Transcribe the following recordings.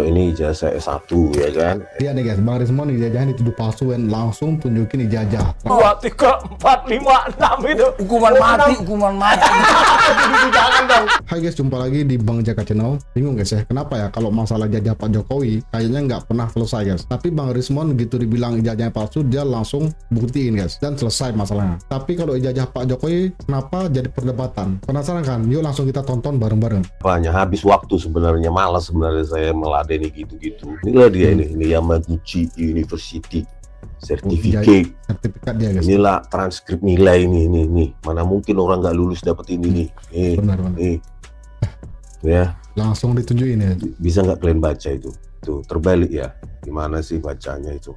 Ini ijazah S1 ya kan. Iya nih guys, Bang Rismon ijazahnya dituduh palsu dan langsung tunjukin ijazah. 2, 3, 4, 5, 6 itu. Hukuman mati. Jangan dong. Hai guys, jumpa lagi di Bang Jaka Channel. Bingung guys ya, kenapa ya kalau masalah ijazah Pak Jokowi kayaknya nggak pernah selesai guys. Tapi Bang Rismon gitu dibilang ijazahnya palsu, dia langsung buktiin guys dan selesai masalahnya. Tapi kalau ijazah Pak Jokowi kenapa jadi perdebatan? Penasaran kan? Yuk langsung kita tonton bareng-bareng. Banyak habis waktu sebenarnya, malas sebenarnya saya meladeni gitu-gitu. Inilah dia ini Yamaguchi University Certificate. Sertifikat dia guys. Inilah transkrip nilai ini. Mana mungkin orang nggak lulus dapat ini nih. Benar. Nih. Ya. Langsung ditunjukin ya. Bisa nggak kalian baca itu? Tuh terbalik ya. Gimana sih bacanya itu?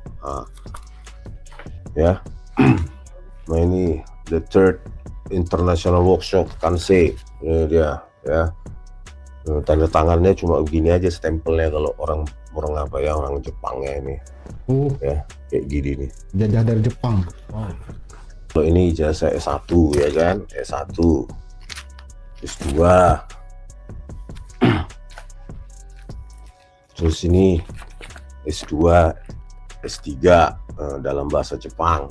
Ya. Nah ini the third international workshop Kansei. Ini dia ya. Tanda tangannya cuma begini aja, stempelnya kalau orang apa ya, orang Jepangnya ini. Ya kayak gini nih. Ijazah dari Jepang. Kalau ini ijazah S1 ya kan, S1, S2. Terus ini S2, S3 dalam bahasa Jepang.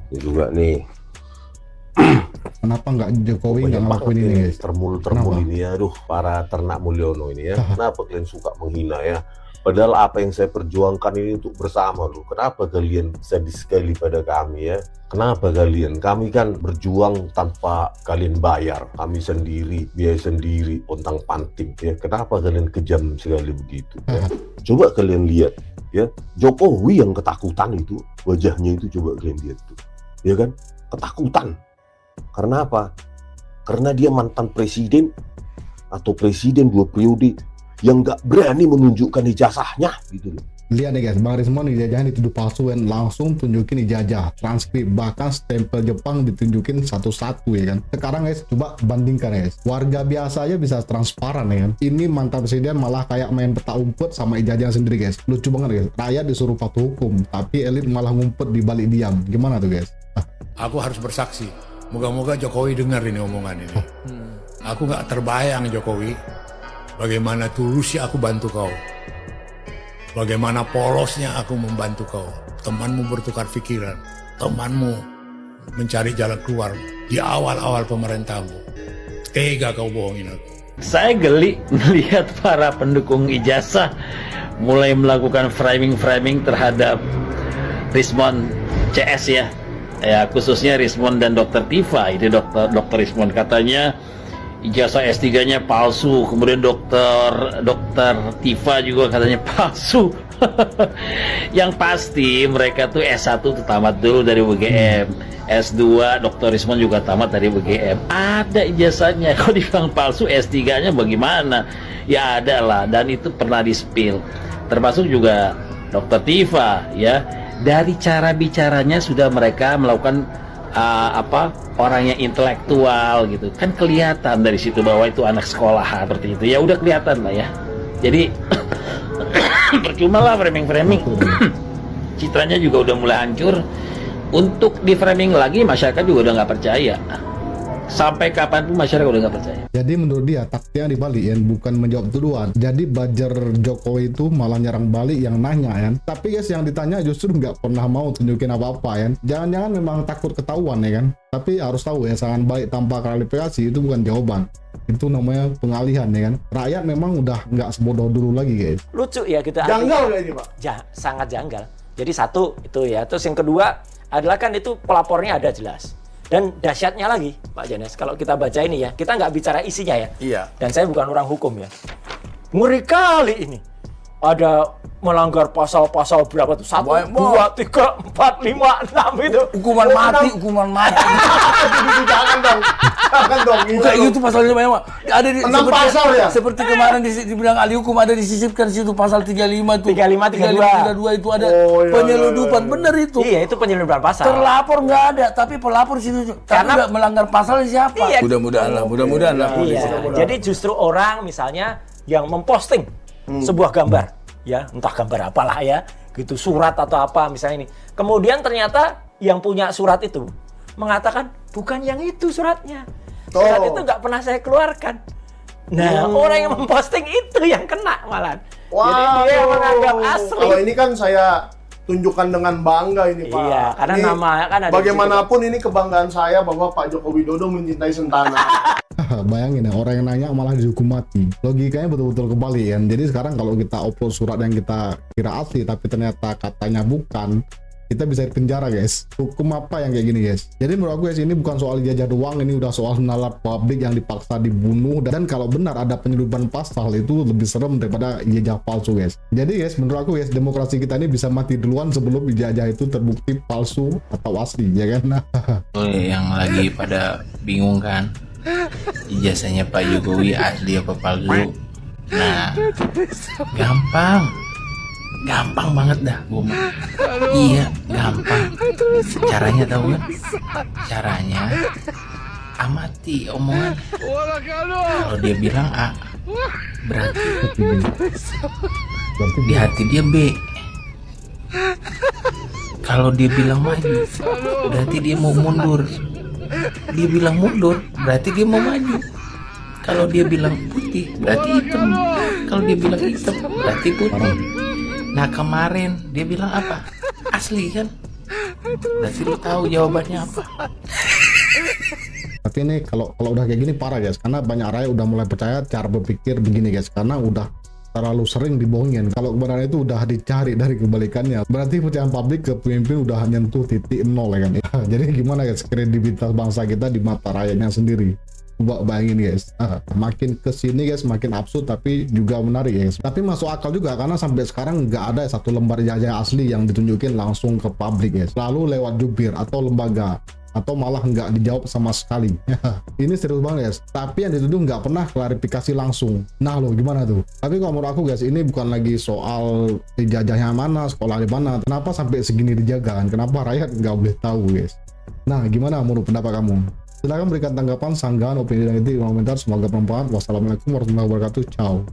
Ini juga nih. Kenapa nggak Jokowi nggak ngelakuin ini guys? Termul ini ya, aduh para ternak Mulyono ini ya. Kenapa kalian suka menghina ya? Padahal apa yang saya perjuangkan ini untuk bersama loh. Kenapa kalian sadis sekali pada kami ya? Kenapa kalian? Kami kan berjuang tanpa kalian bayar. Kami sendiri, biaya sendiri, ontang panting ya. Kenapa kalian kejam sekali begitu ya? Coba kalian lihat ya, Jokowi yang ketakutan itu, wajahnya itu coba kalian lihat tuh. Ya kan? Ketakutan. Karena apa? Karena dia mantan presiden atau presiden 2 periode yang nggak berani menunjukkan ijazahnya gitu loh. Lihat nih guys, Bang Rismon ijazahnya dituduh palsu dan langsung tunjukin ijazah, transkrip, bahkan stempel Jepang ditunjukin satu-satu ya kan. Sekarang guys, coba bandingkan guys. Warga biasa aja bisa transparan ya kan. Ini mantan presiden malah kayak main peta umpet sama ijazahnya sendiri guys. Lucu banget guys. Rakyat disuruh patuh hukum, tapi elit malah ngumpet di balik diam. Gimana tuh guys? Aku harus bersaksi. Moga-moga Jokowi dengar ini omongan ini. Aku nggak terbayang Jokowi, bagaimana tulusnya aku bantu kau. Bagaimana polosnya aku membantu kau. Temanmu bertukar pikiran. Temanmu mencari jalan keluar di awal-awal pemerintahanmu. Tega kau bohongin aku. Saya geli melihat para pendukung ijazah mulai melakukan framing terhadap Rismon CS ya. Ya khususnya Rismon dan Dr. Tifa. Itu Dr. Rismon katanya ijazah S3-nya palsu, kemudian dokter Tifa juga katanya palsu. Yang pasti mereka tuh S1 tuh tamat dulu dari UGM, S2 Dr. Rismon juga tamat dari UGM. Ada ijazahnya. Kalau dibilang palsu, S3-nya bagaimana? Ya ada lah, dan itu pernah di-spill. Termasuk juga Dr. Tifa ya. Dari cara bicaranya sudah mereka melakukan orang yang intelektual gitu kan, kelihatan dari situ bahwa itu anak sekolahan seperti itu ya, udah kelihatan lah ya. Jadi percuma lah framing citranya juga udah mulai hancur. Untuk di framing lagi masyarakat juga udah nggak percaya. Sampai kapanpun masyarakat udah nggak percaya. Jadi menurut dia taktiknya dibalik ya, bukan menjawab tuduhan. Jadi buzzer Jokowi itu malah nyerang balik yang nanya ya. Tapi guys, yang ditanya justru nggak pernah mau tunjukin apa-apa ya. Jangan-jangan memang takut ketahuan ya kan. Tapi harus tahu ya, serangan balik tanpa klarifikasi itu bukan jawaban. Itu namanya pengalihan ya kan. Rakyat memang udah nggak sebodoh dulu lagi guys. Lucu ya gitu. Janggal nggak ini Pak? Sangat janggal. Jadi satu itu ya. Terus yang kedua adalah kan itu pelapornya ada jelas. Dan dahsyatnya lagi, Pak Janes, kalau kita baca ini ya, kita nggak bicara isinya ya. Iya. Dan saya bukan orang hukum ya. Ngeri kali ini. Ada melanggar pasal-pasal berapa tuh? 1, 2, 3, 4, 5, 6 itu. Hukuman mati. Jangan dong. Kayak gitu pasalnya memang ada di 6 pasal ya. Seperti kemarin dibilang ahli hukum ada disisipkan situ pasal 35 tuh. 35, 32 itu ada penyeludupan. Bener itu. Iya, itu penyeludupan pasal. Terlapor nggak ada, tapi pelapor situ. Karena nggak melanggar pasal siapa? Iya. Mudah-mudahan lah. Iya. Jadi justru orang misalnya yang memposting sebuah gambar, ya entah gambar apalah ya, gitu surat atau apa misalnya ini. Kemudian ternyata yang punya surat itu mengatakan bukan yang itu suratnya. Surat itu nggak pernah saya keluarkan. Nah, orang yang memposting itu yang kena malah. Jadi dia menganggap asli. Kalau ini kan saya tunjukkan dengan bangga ini Pak. Iya, karena Ini nama kan ada di bagaimanapun ini kebanggaan saya bahwa Pak Joko Widodo mencintai Sentana. Bayangin ya, orang yang nanya malah dihukum mati. Logikanya betul-betul kebalik kan. Jadi sekarang kalau kita upload surat yang kita kira asli tapi ternyata katanya bukan, kita bisa dipenjara guys. Hukum apa yang kayak gini guys? Jadi menurut aku guys, ini bukan soal jajah doang, ini udah soal nalar publik yang dipaksa dibunuh. Dan kalau benar ada penyeludupan pasal, itu lebih serem daripada ijazah palsu guys. Jadi guys, menurut aku guys, demokrasi kita ini bisa mati duluan sebelum ijazah itu terbukti palsu atau asli, ya kan? Yang lagi pada bingung kan, ijazahnya Pak Jokowi asli apa palsu? Nah, gampang banget dah gua mah. Iya, gampang. Caranya tahu kan? Caranya amati omongan. Kalau dia bilang A, berarti di hati dia B. Kalau dia bilang maju, berarti dia mau mundur. Dia bilang mundur, berarti dia mau maju. Kalau dia bilang putih, berarti hitam. Kalau dia bilang hitam, berarti putih. Nah kemarin dia bilang apa? Asli kan? Berarti lu tahu jawabannya apa? Tapi ini kalau udah kayak gini parah guys, karena banyak rakyat udah mulai percaya cara berpikir begini guys, karena udah terlalu sering dibohongin. Kalau kebenaran itu udah dicari dari kebalikannya, berarti kepercayaan publik ke pemimpin udah nyentuh titik nol ya kan. Jadi gimana guys kredibilitas bangsa kita di mata rakyatnya sendiri? Coba bayangin guys, makin kesini guys makin absurd tapi juga menarik guys. Tapi masuk akal juga karena sampai sekarang nggak ada satu lembar ijazah asli yang ditunjukin langsung ke publik guys. Lalu lewat jubir atau lembaga, atau malah nggak dijawab sama sekali. Ini serius banget guys. Tapi yang dituduh nggak pernah klarifikasi langsung. Nah lo gimana tuh? Tapi kalau menurut aku guys, ini bukan lagi soal ijazahnya mana, sekolah di mana. Kenapa sampai segini dijaga kan? Kenapa rakyat nggak boleh tahu guys? Nah gimana menurut pendapat kamu? Silahkan berikan tanggapan, sanggahan, opini dan kritik di kolom komentar. Semoga bermanfaat. Wassalamualaikum warahmatullahi wabarakatuh. Ciao.